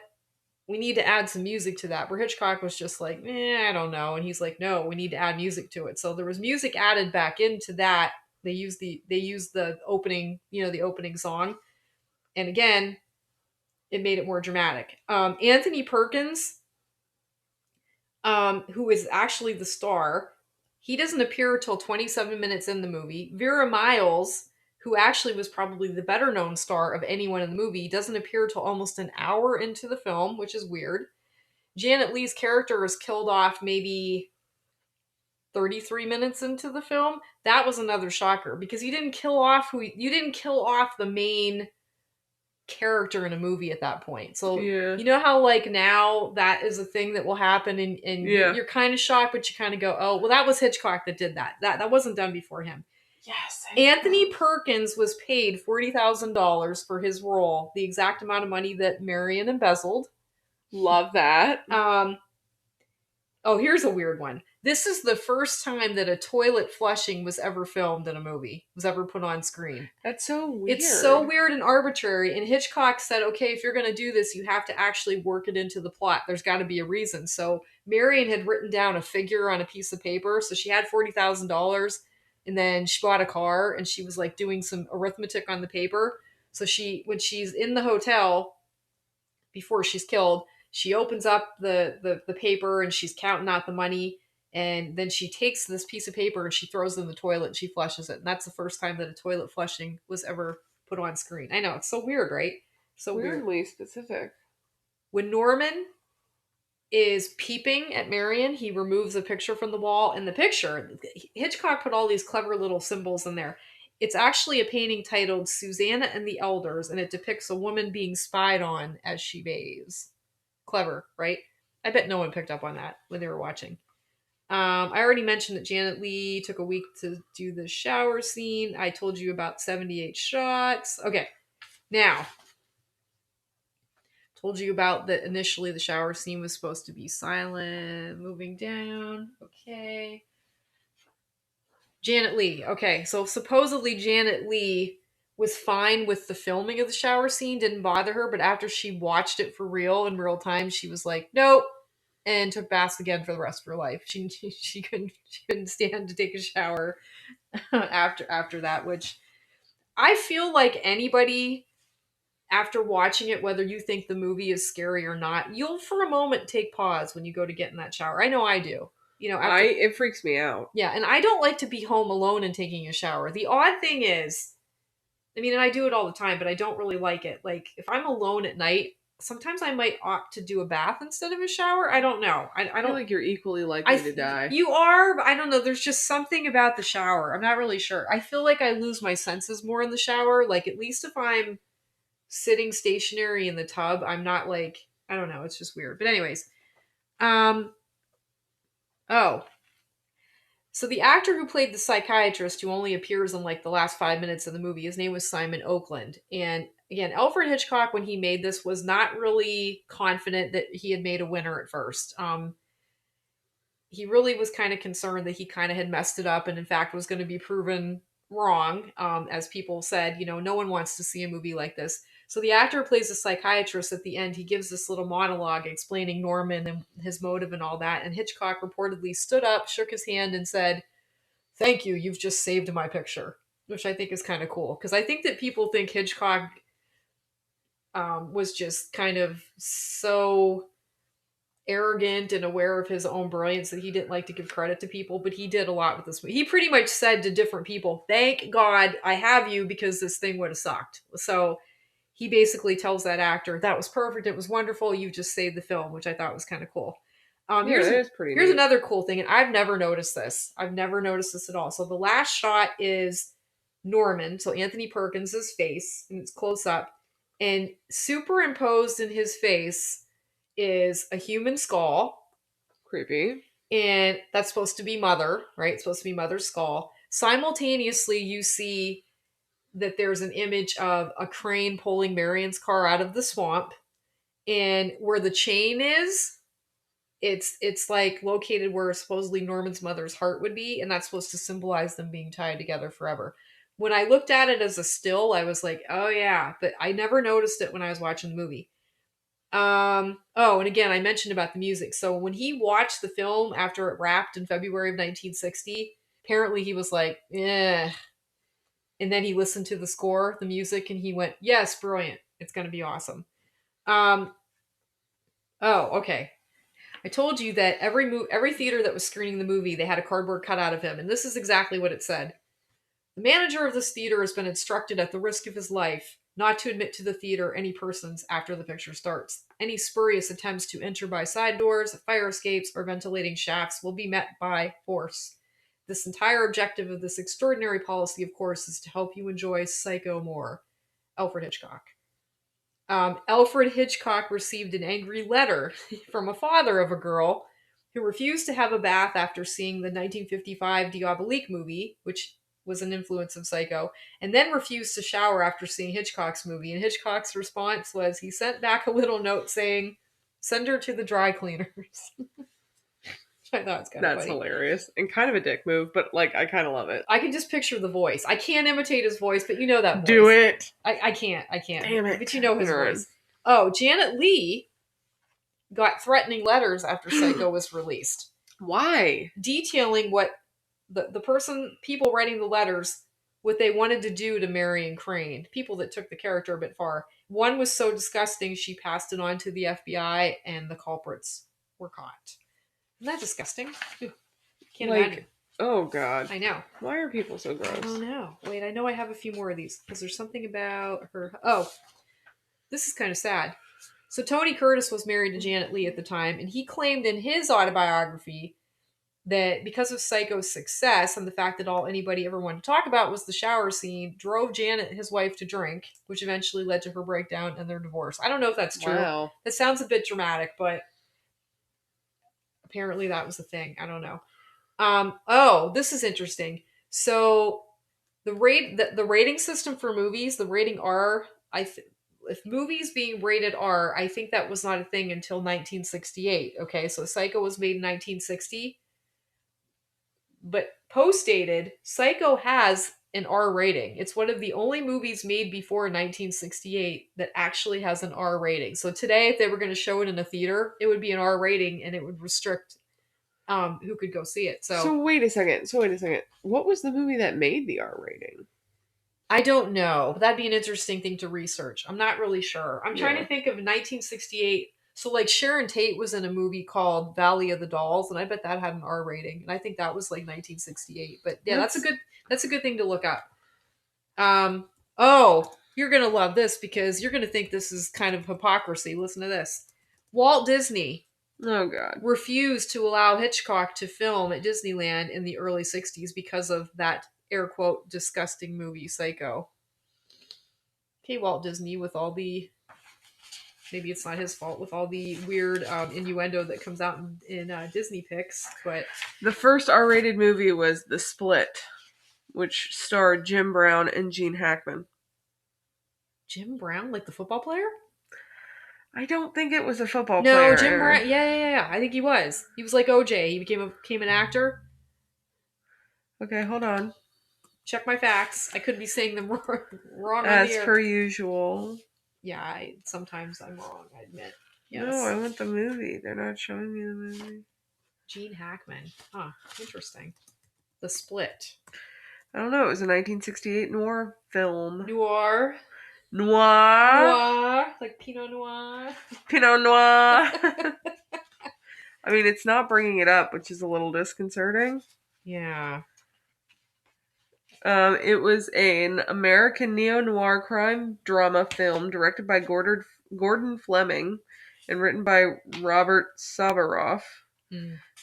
We need to add some music to that." Where Hitchcock was just like, I don't know. And he's like, no, we need to add music to it. So there was music added back into that. They used the opening, the opening song. And again, it made it more dramatic. Anthony Perkins, who is actually the star, he doesn't appear until 27 minutes in the movie. Vera Miles, who actually was probably the better known star of anyone in the movie, doesn't appear until almost an hour into the film, which is weird. Janet Leigh's character is killed off maybe 33 minutes into the film. That was another shocker because you didn't kill off the main character in a movie at that point. So Yeah. you know how like now that is a thing that will happen and Yeah. you're kind of shocked, but you kind of go, oh well, that was Hitchcock that did that. That wasn't done before him. Yes. Anthony Perkins was paid $40,000 for his role, the exact amount of money that Marion embezzled. Love that. Oh, here's a weird one. This is the first time that a toilet flushing was ever filmed in a movie, was ever put on screen. That's so weird. It's so weird and arbitrary. And Hitchcock said, okay, if you're going to do this, you have to actually work it into the plot. There's got to be a reason. So Marion had written down a figure on a piece of paper. So she had $40,000 and then she bought a car and she was like doing some arithmetic on the paper. So when she's in the hotel before she's killed, she opens up the paper and she's counting out the money. And then she takes this piece of paper and she throws it in the toilet and she flushes it. And that's the first time that a toilet flushing was ever put on screen. I know, it's so weird, right? So Weirdly weird. specific. When Norman is peeping at Marion, he removes a picture from the wall. And the picture, Hitchcock put all these clever little symbols in there. It's actually a painting titled Susanna and the Elders, and it depicts a woman being spied on as she bathes. Clever, right? I bet no one picked up on that when they were watching. I already mentioned that Janet Leigh took a week to do the shower scene. I told you about 78 shots. Okay, now, told you about that initially the shower scene was supposed to be silent, moving down. Okay. Janet Leigh. Okay, so supposedly Janet Leigh was fine with the filming of the shower scene, didn't bother her, but after she watched it for real in real time, she was like, nope, and took baths again for the rest of her life. She couldn't stand to take a shower after that, which I feel like anybody after watching it, whether you think the movie is scary or not, you'll for a moment take pause when you go to get in that shower. I know I do. It freaks me out. Yeah, and I don't like to be home alone and taking a shower. The odd thing is, I mean, and I do it all the time, but I don't really like it. Like if I'm alone at night, sometimes I might opt to do a bath instead of a shower. I don't know. I I don't feel like you're equally likely to die. You are, but I don't know. There's just something about the shower. I'm not really sure. I feel like I lose my senses more in the shower. Like at least if I'm sitting stationary in the tub, I'm not like, I don't know. It's just weird. But anyways, um, oh, so the actor who played the psychiatrist, who only appears in like the last 5 minutes of the movie, his name was Simon Oakland. And again, Alfred Hitchcock, when he made this, was not really confident that he had made a winner at first. He really was kind of concerned that he kind of had messed it up and in fact was going to be proven wrong. As people said, no one wants to see a movie like this. So the actor who plays the psychiatrist at the end, he gives this little monologue explaining Norman and his motive and all that. And Hitchcock reportedly stood up, shook his hand, and said, "Thank you, you've just saved my picture," which I think is kind of cool. Because I think that people think Hitchcock was just kind of so arrogant and aware of his own brilliance that he didn't like to give credit to people, but he did a lot with this movie. He pretty much said to different people, "Thank God I have you because this thing would have sucked." So he basically tells that actor, "That was perfect. It was wonderful. You just saved the film," which I thought was kind of cool. Yeah, that is pretty Here's neat. another cool thing, and I've never noticed this. I've never noticed this at all. So the last shot is Norman, so Anthony Perkins' face, and it's close up, and superimposed in his face is a human skull, Creepy. and that's supposed to be Mother, right? It's supposed to be Mother's skull. Simultaneously, you see that there's an image of a crane pulling Marion's car out of the swamp, and where the chain is, it's like located where supposedly Norman's mother's heart would be, and that's supposed to symbolize them being tied together forever. When I looked at it as a still, I was like, oh yeah, but I never noticed it when I was watching the movie. Oh, and again, I mentioned about the music. So when he watched the film after it wrapped in February of 1960, apparently he was like, eh. And then he listened to the score, the music, and he went, yes, brilliant. It's going to be awesome. Um, oh, okay. I told you that every theater that was screening the movie, they had a cardboard cutout of him, and this is exactly what it said. The manager of this theater has been instructed at the risk of his life not to admit to the theater any persons after the picture starts. Any spurious attempts to enter by side doors, fire escapes, or ventilating shafts will be met by force. This entire objective of this extraordinary policy, of course, is to help you enjoy Psycho more. Alfred Hitchcock. Alfred Hitchcock received an angry letter from a father of a girl who refused to have a bath after seeing the 1955 Diabolique movie, which was an influence of Psycho, and then refused to shower after seeing Hitchcock's movie. And Hitchcock's response was he sent back a little note saying, "Send her to the dry cleaners." I thought it's kind of That's funny. hilarious and kind of a dick move, but like I kind of love it. I can just picture the voice. I can't imitate his voice, but you know that voice. Do it. I can't. I can't. Damn it. But you know his Aaron. voice. Oh, Janet Leigh got threatening letters after Psycho was released, Why? detailing what people writing the letters, what they wanted to do to Marion Crane, people that took the character a bit far. One was so disgusting she passed it on to the FBI, and the culprits were caught. Isn't that disgusting? Ew, can't imagine. Oh god. I know. Why are people so I don't gross? know. Wait, I know I have a few more of these because there's something about her. Oh, this is kind of sad. So Tony Curtis was married to Janet Leigh at the time, and he claimed in his autobiography that because of Psycho's success and the fact that all anybody ever wanted to talk about was the shower scene, drove Janet, his wife, to drink, which eventually led to her breakdown and their divorce. I don't know if that's true. Wow. That sounds a bit dramatic, but apparently that was the thing. I don't know. Oh, this is interesting. So the rating system for movies, the rating R, if movies being rated R, I think that was not a thing until 1968. Okay, so Psycho was made in 1960, but post-dated, Psycho has an R rating. It's one of the only movies made before 1968 that actually has an R rating. So today, if they were going to show it in a theater, it would be an R rating, and it would restrict who could go see it. So wait a second. What was the movie that made the R rating? I don't know. That'd be an interesting thing to research. I'm not really sure. I'm trying Yeah. to think of 1968. So like Sharon Tate was in a movie called Valley of the Dolls, and I bet that had an R rating, and I think that was like 1968. But yeah, that's a good thing to look up. Oh, you're gonna love this because you're gonna think this is kind of hypocrisy. Listen to this. Walt Disney Oh god. refused to allow Hitchcock to film at Disneyland in the early 60s because of that air quote disgusting movie Psycho. Okay, Walt Disney, with all the maybe it's not his fault with all the weird innuendo that comes out in Disney pics, but The first R-rated movie was The Split, which starred Jim Brown and Gene Hackman. Jim Brown, like the football player? I don't think it was a football No, player. Jim Brown. Yeah. I think he was. He was like OJ. He became an actor. Okay, hold on. Check my facts. I could be saying them wrong on As the air. per usual. Yeah, sometimes I'm wrong. I admit. Yes. No, I want the movie. They're not showing me the movie. Gene Hackman. Huh. Interesting. The Split. I don't know. It was a 1968 noir film. Noir. Noir. Like Pinot Noir. Pinot Noir. I mean, it's not bringing it up, which is a little disconcerting. Yeah. It was an American neo-noir crime drama film directed by Gordon Fleming and written by Robert Sabaroff,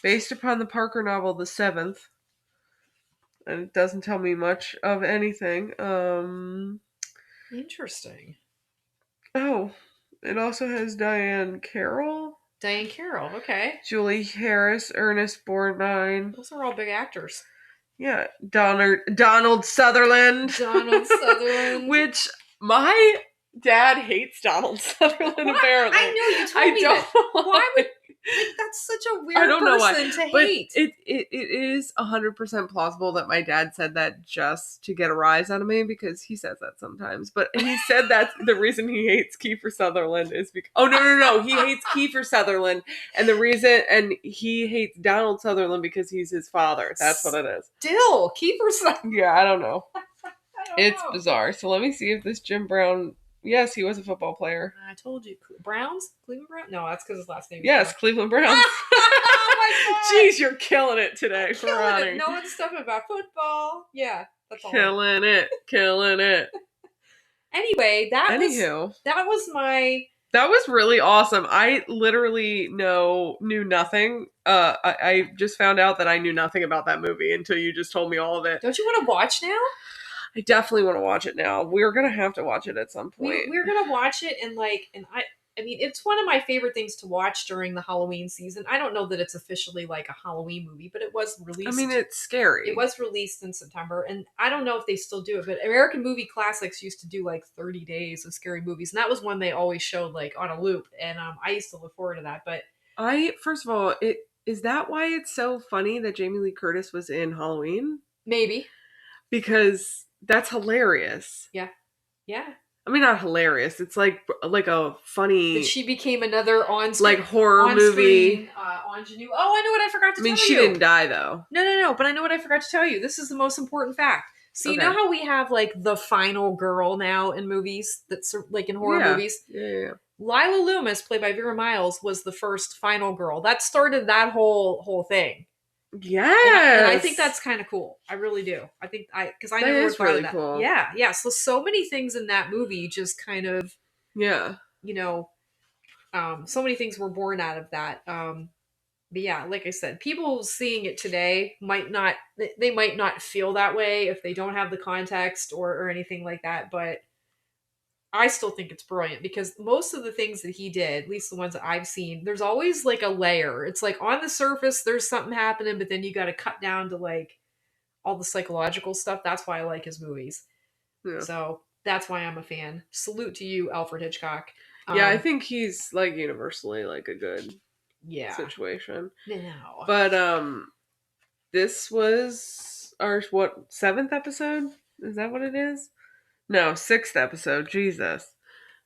based upon the Parker novel The Seventh. And it doesn't tell me much of anything. Interesting. Oh, it also has Diane Carroll. Diane Carroll. Okay. Julie Harris, Ernest Borgnine. Those are all big actors. Yeah, Donald Sutherland. Donald Sutherland. Which my dad hates Donald Sutherland. What? Apparently, I know you told me that. Why would that's such a weird I don't know why, person to but hate. it is 100% plausible that my dad said that just to get a rise out of me because he says that sometimes. But he said that the reason he hates Kiefer Sutherland is because he hates Kiefer Sutherland, and he hates Donald Sutherland because he's his father. That's what it is. Still, Kiefer Sutherland. Yeah, I don't know. It's know. bizarre. So let me see if this Jim Brown. Yes, he was a football player. I told you. Browns? Cleveland Browns? No, that's because his last name is Yes, Brown. Cleveland Browns. Oh my god! Jeez, you're killing it today, Ronnie. Knowing stuff about football. Yeah, that's all. Killing it. Anyway, that was really awesome. I literally knew nothing. I just found out that I knew nothing about that movie until you just told me all of it. Don't you want to watch now? I definitely want to watch it now. We're gonna have to watch it at some point. We're gonna watch it and I mean, it's one of my favorite things to watch during the Halloween season. I don't know that it's officially like a Halloween movie, but it was released. I mean, it's scary. It was released in September, and I don't know if they still do it, but American Movie Classics used to do like 30 days of scary movies, and that was one they always showed like on a loop, and I used to look forward to that. But first of all, is that why it's so funny that Jamie Lee Curtis was in Halloween? Maybe. Because that's hilarious. Yeah. I mean, not hilarious. It's like a funny. That she became another on-screen, like horror movie. Ingenue. Oh, I know what I forgot to tell you. I mean, she didn't die though. No. But I know what I forgot to tell you. This is the most important fact. So you know how we have like the final girl now in movies that's like in horror movies? Yeah. Lila Loomis, played by Vera Miles, was the first final girl. That started that whole thing. Yes. And I think that's kind of cool. I really do. Because I never thought of that. Cool. Yeah. So many things in that movie just kind of, so many things were born out of that. But yeah, like I said, people seeing it today might not feel that way if they don't have the context or anything like that. But I still think it's brilliant because most of the things that he did, at least the ones that I've seen, there's always like a layer. It's like on the surface, there's something happening, but then you got to cut down to like all the psychological stuff. That's why I like his movies. Yeah. So that's why I'm a fan. Salute to you, Alfred Hitchcock. Yeah, I think he's like universally like a good situation. No. But this was our 7th episode? Is that what it is? No, 6th episode. Jesus.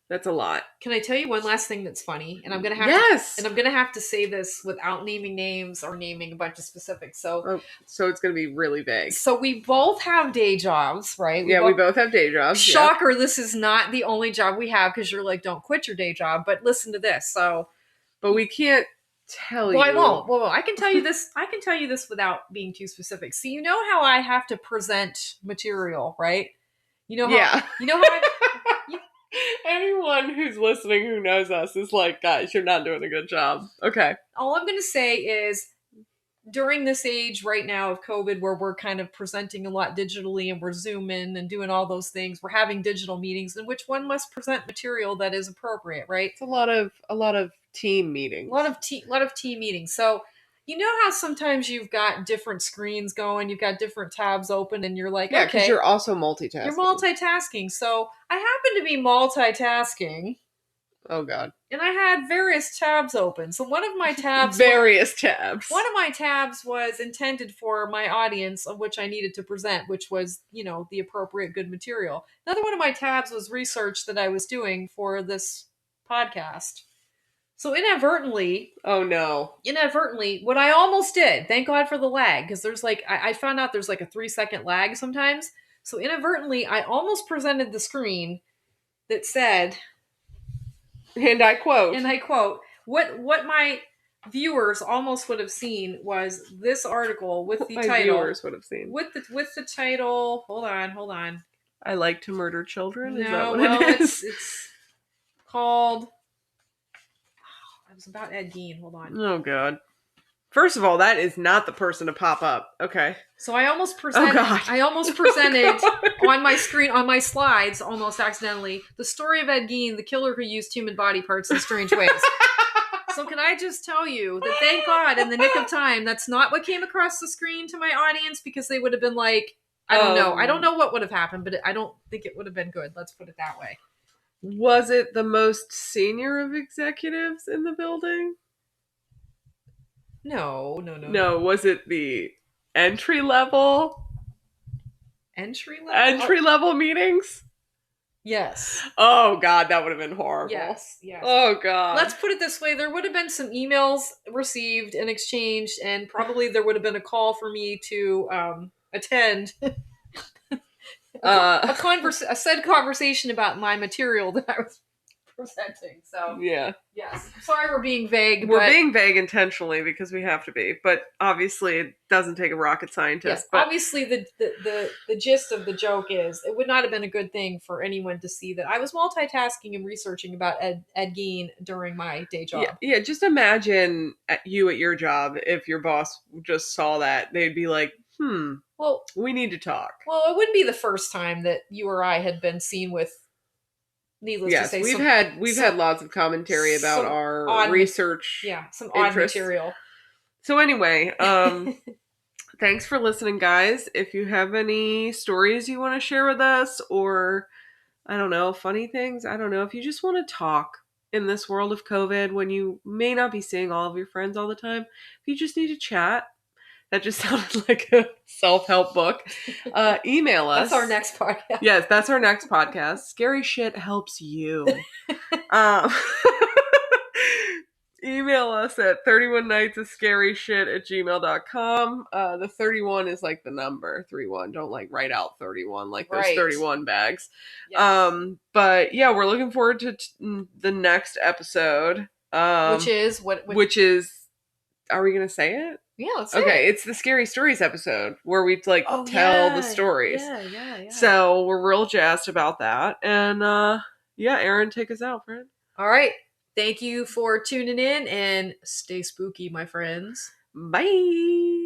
That's a lot. Can I tell you one last thing that's funny? And I'm gonna have to say this without naming names or naming a bunch of specifics. So it's gonna be really vague. So we both have day jobs, right? We both have day jobs. Shocker, this is not the only job we have because you're like, don't quit your day job. But listen to this. But we can't tell you. I won't. Well, I can tell you this. I can tell you this without being too specific. So you know how I have to present material, right? You know how anyone who's listening who knows us is like, guys, you're not doing a good job. Okay. All I'm going to say is during this age right now of COVID where we're kind of presenting a lot digitally and we're Zooming and doing all those things, we're having digital meetings in which one must present material that is appropriate, right? It's a lot of team meetings. A lot of team meetings. So you know how sometimes you've got different screens going, you've got different tabs open, and you're like, okay. Because you're also multitasking. You're multitasking. So I happen to be multitasking. Oh, God. And I had various tabs open. So one of my tabs... tabs. One of my tabs was intended for my audience of which I needed to present, which was, the appropriate good material. Another one of my tabs was research that I was doing for this podcast. So inadvertently... Oh, no. What I almost did, thank God for the lag, because there's I found out there's like a 3-second lag sometimes. So inadvertently, I almost presented the screen that said... And I quote, what my viewers almost would have seen was this article with the title. Viewers would have seen. With the title... Hold on. I like to murder children? No, is that what it is? It's called... It was about Ed Gein. Hold on. Oh, God. First of all, that is not the person to pop up. Okay. So I almost presented on my screen, on my slides, almost accidentally, the story of Ed Gein, the killer who used human body parts in strange ways. So can I just tell you that thank God in the nick of time, that's not what came across the screen to my audience, because they would have been like, I don't know. I don't know what would have happened, but I don't think it would have been good. Let's put it that way. Was it the most senior of executives in the building? No. No, was it the entry level? Entry level? Entry level meetings? Yes. Oh God, that would have been horrible. Yes. Oh God. Let's put it this way: there would have been some emails received and exchanged, and probably there would have been a call for me to attend a said conversation about my material that I was presenting. So yeah. Yes. Sorry we're being vague. We're being vague intentionally because we have to be, but obviously it doesn't take a rocket scientist. Yes, but obviously the gist of the joke is it would not have been a good thing for anyone to see that I was multitasking and researching about Ed Gein during my day job. Yeah, just imagine you at your job if your boss just saw that. They'd be like, well, we need to talk. Well, it wouldn't be the first time that you or I had been seen with, needless to say, we've had lots of commentary about our research. Some odd material. So anyway, thanks for listening, guys. If you have any stories you want to share with us, or I don't know, funny things, I don't know, if you just want to talk in this world of COVID when you may not be seeing all of your friends all the time, if you just need to chat, that just sounded like a self-help book. Email us. That's our next podcast. Yes, that's our next podcast. Scary shit helps you. Email us at 31nightsofscaryshit@gmail.com. The 31 is like the number 31. Don't like write out 31 like those 31 bags. Yes. But yeah, we're looking forward to the next episode. Which is which is, are we gonna say it? Yeah, let's say it. It's the Scary Stories episode where we tell the stories. Yeah. So we're real jazzed about that. And Aaron, take us out, friend. All right. Thank you for tuning in, and stay spooky, my friends. Bye.